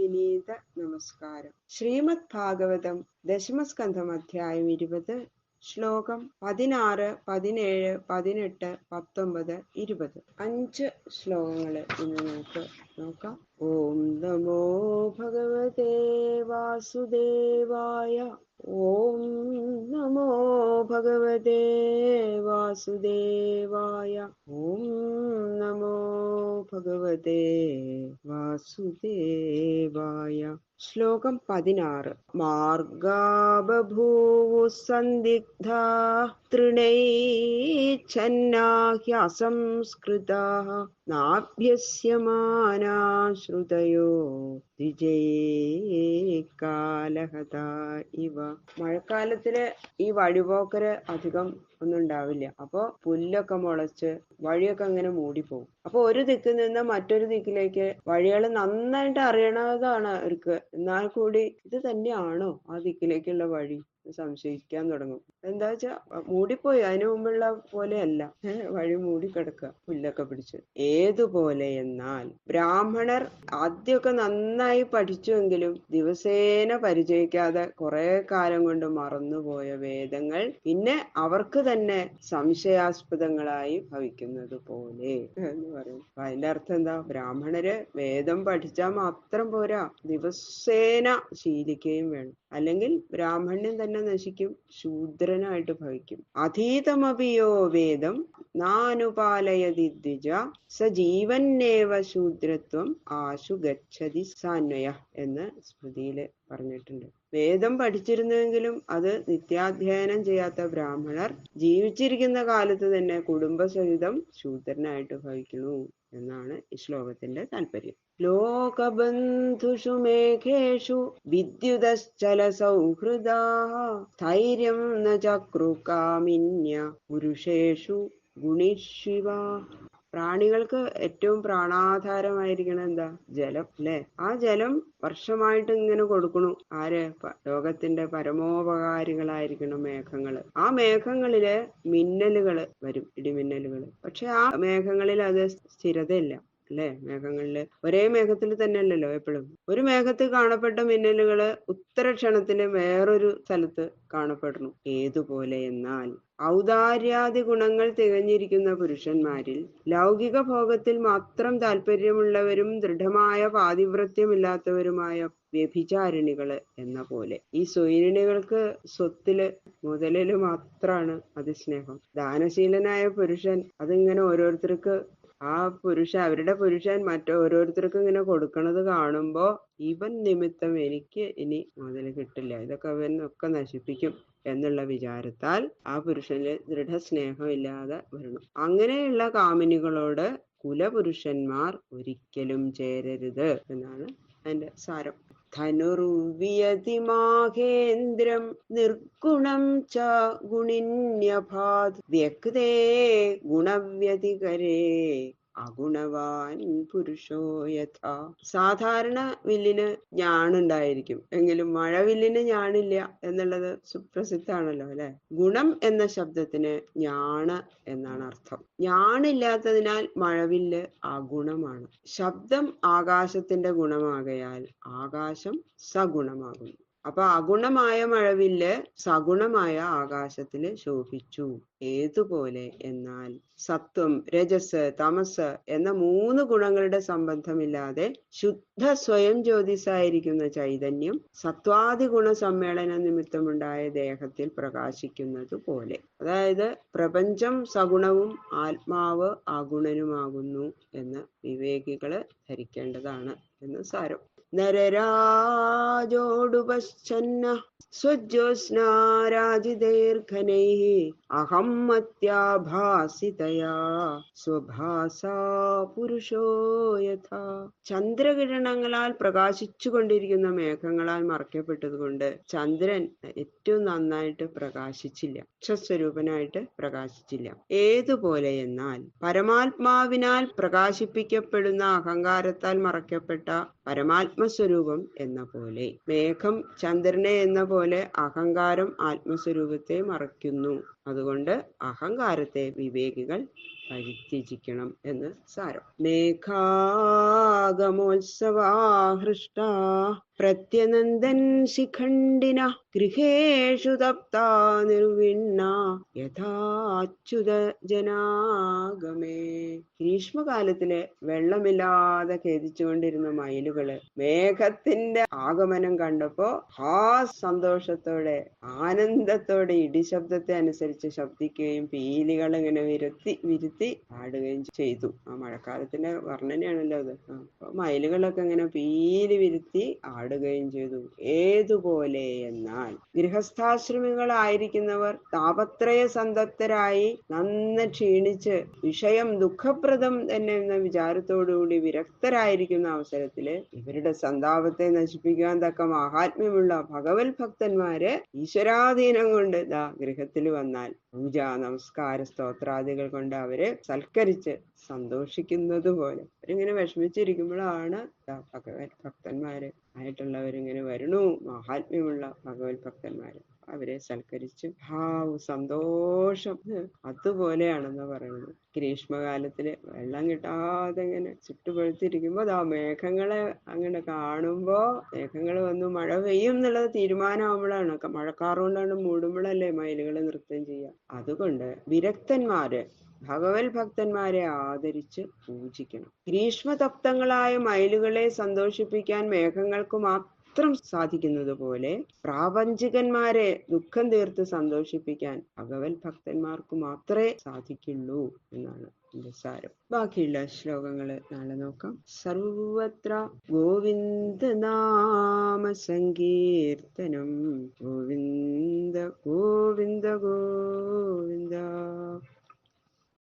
വിനീത നമസ്കാരം. ശ്രീമദ് ഭാഗവതം ദശമസ്കന്ധം അധ്യായം 20 ശ്ലോകം 16, 17, 18, 19, 20 5 ശ്ലോകങ്ങൾ ഇന്ന് നമുക്ക് നോക്കാം. ഓം നമോ ഭഗവതേ വാസുദേവായ. ഓം നമോ ഭഗവതേ വാസുദേവായ. ഓം നമോ ഭഗവതേ വാസുദേവായ. ശ്ലോകം 16. മാർഗാ ബഭൂവു സന്ദിഗ്ധാ തൃണൈച്ഛന്നാഹ്യസംസ്കൃതാഃ നാഭ്യസ്യമാനാ ശ്രുതയോ ദ്വിജൈകാലഹതാ ഇവ. മഴക്കാലത്തില് ഈ വഴിപോക്കര് അധികം ഒന്നും ഉണ്ടാവില്ല. അപ്പൊ പുല്ലൊക്കെ മുളച്ച് വഴിയൊക്കെ അങ്ങനെ മൂടിപ്പോകും. അപ്പൊ ഒരു ദിക്കിൽ നിന്ന് മറ്റൊരു ദിക്കിലേക്ക് വഴികൾ നന്നായിട്ട് അറിയണതാണ് അവർക്ക്. എന്നാൽ കൂടി ഇത് തന്നെയാണോ ആ ദിക്കിലേക്കുള്ള വഴി സംശയിക്കാൻ തുടങ്ങും. എന്താ വെച്ചാ മൂടിപ്പോയി, അതിനു മുമ്പുള്ള പോലെയല്ല. വഴി മൂടിക്കിടക്കുക പുല്ലൊക്കെ പിടിച്ച്. ഏതുപോലെ എന്നാൽ ബ്രാഹ്മണർ ആദ്യമൊക്കെ നന്നായി പഠിച്ചുവെങ്കിലും ദിവസേന പരിചയിക്കാതെ കുറെ കാലം കൊണ്ട് മറന്നുപോയ വേദങ്ങൾ പിന്നെ അവർക്ക് തന്നെ സംശയാസ്പദങ്ങളായി ഭവിക്കുന്നത് പോലെ എന്ന് പറയും. അപ്പൊ അതിന്റെ അർത്ഥം എന്താ? ബ്രാഹ്മണര് വേദം പഠിച്ചാൽ മാത്രം പോരാ, ദിവസേന ശീലിക്കുകയും വേണം. അല്ലെങ്കിൽ ബ്രാഹ്മണ്യം തന്നെ നശിക്കും, ശൂദ്രനായിട്ട് ഭവിക്കും. അധീതമപിയോ വേദം നാനുപാലയതി ദ്വിജ സ ജീവന്നേവ ശൂദ്രത്വം ആശു ഗച്ഛതി സാന്വയ എന്ന് സ്മൃതിയില് പറഞ്ഞിട്ടുണ്ട്. വേദം പഠിച്ചിരുന്നുവെങ്കിലും അത് നിത്യാധ്യയനം ചെയ്യാത്ത ബ്രാഹ്മണർ ജീവിച്ചിരിക്കുന്ന കാലത്ത് തന്നെ കുടുംബസഹിതം ശൂദ്രനായിട്ട് ഭവിക്കുന്നു എന്നാണ് ഈ ശ്ലോകത്തിന്റെ താല്പര്യം. ലോകബന്ധുഷു മേഘേഷു വിദ്യുതശ്ചല സൗഹൃദാഃ സ്ഥൈര്യം ന ചക്രുകാമിന്യ പുരുഷേഷു ഗുണിഷ്വിവ. പ്രാണികൾക്ക് ഏറ്റവും പ്രാണാധാരമായിരിക്കണം എന്താ? ജലം അല്ലെ? ആ ജലം വർഷമായിട്ട് ഇങ്ങനെ കൊടുക്കണു. ആര്? ലോകത്തിന്റെ പരമോപകാരികളായിരിക്കണം മേഘങ്ങള്. ആ മേഘങ്ങളില് മിന്നലുകള് വരും, ഇടിമിന്നലുകള്. പക്ഷെ ആ മേഘങ്ങളിൽ അത് സ്ഥിരതയില്ല അല്ലെ? മേഘങ്ങളില് ഒരേ മേഘത്തിൽ തന്നെ അല്ലല്ലോ എപ്പോഴും. ഒരു മേഘത്തിൽ കാണപ്പെട്ട മിന്നലുകള് ഉത്തരക്ഷണത്തില് വേറൊരു സ്ഥലത്ത് കാണപ്പെടുന്നു. ഏതുപോലെ എന്നാൽ ഔദാര്യാദി ഗുണങ്ങൾ തികഞ്ഞിരിക്കുന്ന പുരുഷന്മാരിൽ ലൗകിക ഭോഗത്തിൽ മാത്രം താല്പര്യമുള്ളവരും ദൃഢമായ പാതിവ്രത്യമില്ലാത്തവരുമായ വ്യഭിചാരിണികള് എന്ന പോലെ ഈ സ്വൈരിണികൾക്ക് സ്വത്തില് മുതലില് മാത്രാണ് അതിസ്നേഹം. ദാനശീലനായ പുരുഷൻ അതിങ്ങനെ ഓരോരുത്തർക്ക് അവരുടെ പുരുഷൻ മറ്റോരോരുത്തർക്ക് ഇങ്ങനെ കൊടുക്കണത് കാണുമ്പോ ഇവൻ നിമിത്തം എനിക്ക് ഇനി മുതൽ കിട്ടില്ല, ഇതൊക്കെ അവനൊക്കെ നശിപ്പിക്കും എന്നുള്ള വിചാരത്താൽ ആ പുരുഷന് ദൃഢസ്നേഹം ഇല്ലാതെ വരണം. അങ്ങനെയുള്ള കാമിനികളോട് കുലപുരുഷന്മാർ ഒരിക്കലും ചേരരുത് എന്നാണ് അതിന്റെ സാരം. ധനുർവിയതി മാഹേന്ദ്രം നിർഗുണം ച ഗുണിന്യഭാത് വ്യക്തേ ഗുണവ്യതികരേ അഗുണവാൻ പുരുഷോ യഥാ. സാധാരണ വില്ലിന് ഞാണുണ്ടായിരിക്കും, എങ്കിലും മഴവില്ലിന് ഞാണില്ല എന്നുള്ളത് സുപ്രസിദ്ധാണല്ലോ അല്ലെ? ഗുണം എന്ന ശബ്ദത്തിന് ഞാണ് എന്നാണ് അർത്ഥം. ഞാണില്ലാത്തതിനാൽ മഴവില്ല് അഗുണമാണ്. ശബ്ദം ആകാശത്തിന്റെ ഗുണമാകയാൽ ആകാശം സഗുണമാകുന്നു. അപ്പൊ അഗുണമായ മഴവില്ല് സഗുണമായ ആകാശത്തില് ശോഭിച്ചു. ഏതുപോലെ എന്നാൽ സത്വം, രജസ്, തമസ് എന്ന 3 ഗുണങ്ങളുടെ സംബന്ധമില്ലാതെ ശുദ്ധ സ്വയം ജ്യോതിസായിരിക്കുന്ന ചൈതന്യം സത്വാദി ഗുണ സമ്മേളന നിമിത്തമുണ്ടായ ദേഹത്തിൽ പ്രകാശിക്കുന്നത് പോലെ. അതായത് പ്രപഞ്ചം സഗുണവും ആത്മാവ് അഗുണനുമാകുന്നു എന്ന് വിവേകികള് ധരിക്കേണ്ടതാണ് എന്ന് സാരം. നരരാജോടുപശ്ചന്ന സ്വജ്യോത്സ്നാരാജിതൈർഘനൈഃ അഹം മത്യാഭാസിതയാ സ്വഭാസാ പുരുഷോ യഥാ. ചന്ദ്രകിരണങ്ങളാൽ പ്രകാശിച്ചു കൊണ്ടിരിക്കുന്ന മേഘങ്ങളാൽ മറയ്ക്കപ്പെട്ടതുകൊണ്ട് ചന്ദ്രൻ ഏറ്റവും നന്നായിട്ട് പ്രകാശിച്ചില്ല, അക്ഷസ്വരൂപനായിട്ട് പ്രകാശിച്ചില്ല. ഏതുപോലെ എന്നാൽ പരമാത്മാവിനാൽ പ്രകാശിപ്പിക്കപ്പെടുന്ന അഹങ്കാരത്താൽ മറയ്ക്കപ്പെട്ട പരമാത്മസ്വരൂപം എന്ന പോലെ മേഘം ചന്ദ്രനെ എന്ന പോലെ അഹങ്കാരം ആത്മസ്വരൂപത്തെ മറയ്ക്കുന്നു. അതുകൊണ്ട് അഹങ്കാരത്തെ വിവേകികൾ പരിത്യജിക്കണം എന്ന് സാരം. മേഘാഗമോത്സവാഹൃഷ്ട പ്രത്യനന്ദൻ ശിഖണ്ഡിന ഗൃഹേഷു തപ്താ നിർവിണ്ണ യഥാച്യുത ജനാഗമേ. ഗ്രീഷ്മകാലത്തില് വെള്ളമില്ലാതെ ഖേദിച്ചുകൊണ്ടിരുന്ന മയിലുകള് മേഘത്തിന്റെ ആഗമനം കണ്ടപ്പോ ആ സന്തോഷത്തോടെ ആനന്ദത്തോടെ ഇടിശബ്ദത്തെ അനുസരിച്ച് ശബ്ദിക്കുകയും പീലികൾ ഇങ്ങനെ വിരുത്തി പാടുകയും ചെയ്തു. ആ മഴക്കാലത്തിന്റെ വർണ്ണനയാണല്ലോ അത്. അപ്പൊ മയിലുകളൊക്കെ ഇങ്ങനെ പീലി വിരുത്തി ആടുകയും ചെയ്തു. ഏതുപോലെ എന്നാൽ ഗൃഹസ്ഥാശ്രമികളായിരിക്കുന്നവർ താപത്രയ സന്തപ്തരായി നന്ന ക്ഷീണിച്ച് വിഷയം ദുഃഖപ്രദം തന്നെ എന്ന വിചാരത്തോടുകൂടി വിരക്തരായിരിക്കുന്ന അവസരത്തില് ഇവരുടെ സന്താപത്തെ നശിപ്പിക്കാൻ തക്ക മഹാത്മ്യമുള്ള ഭഗവത് ഭക്തന്മാര് ഈശ്വരാധീനം കൊണ്ട് ഗൃഹത്തിൽ വന്നാൽ പൂജ നമസ്കാര സ്തോത്രാദികൾ കൊണ്ട് അവരെ സൽക്കരിച്ച് സന്തോഷിക്കുന്നത് പോലെ അവരിങ്ങനെ വിഷമിച്ചിരിക്കുമ്പോഴാണ് ഭഗവത് ഭക്തന്മാര് ആയിട്ടുള്ളവരിങ്ങനെ വരണു. മഹാത്മ്യമുള്ള ഭഗവത് ഭക്തന്മാര് അവരെ സൽക്കരിച്ച് സന്തോഷം അതുപോലെയാണെന്ന് പറയുന്നത്. ഗ്രീഷ്മകാലത്തില് വെള്ളം കിട്ടാതെ ഇങ്ങനെ ചുട്ടുപഴുത്തിരിക്കുമ്പോ മേഘങ്ങളെ അങ്ങനെ കാണുമ്പോ മേഘങ്ങൾ വന്നു മഴ പെയ്യും എന്നുള്ളത് തീരുമാനമാകുമ്പോഴാണ്, മഴക്കാറുകൊണ്ടാണ് മൂടുമ്പോഴല്ലേ മയിലുകൾ നൃത്തം ചെയ്യുക. അതുകൊണ്ട് വിരക്തന്മാര് ഭഗവത് ഭക്തന്മാരെ ആദരിച്ച് പൂജിക്കണം. ഗ്രീഷ്മതപ്തങ്ങളായ മയിലുകളെ സന്തോഷിപ്പിക്കാൻ മേഘങ്ങൾക്ക് മാത്രം സാധിക്കുന്നത് പോലെ പ്രാപഞ്ചികന്മാരെ ദുഃഖം തീർത്ത് സന്തോഷിപ്പിക്കാൻ ഭഗവത് ഭക്തന്മാർക്ക് മാത്രമേ സാധിക്കുള്ളൂ എന്നാണ് എന്റെ സാരം. ബാക്കിയുള്ള ശ്ലോകങ്ങള് നാളെ നോക്കാം. സർവത്ര ഗോവിന്ദ നാമ സങ്കീർത്തനം ഗോവിന്ദ ഗോവിന്ദ ഗോവിന്ദ.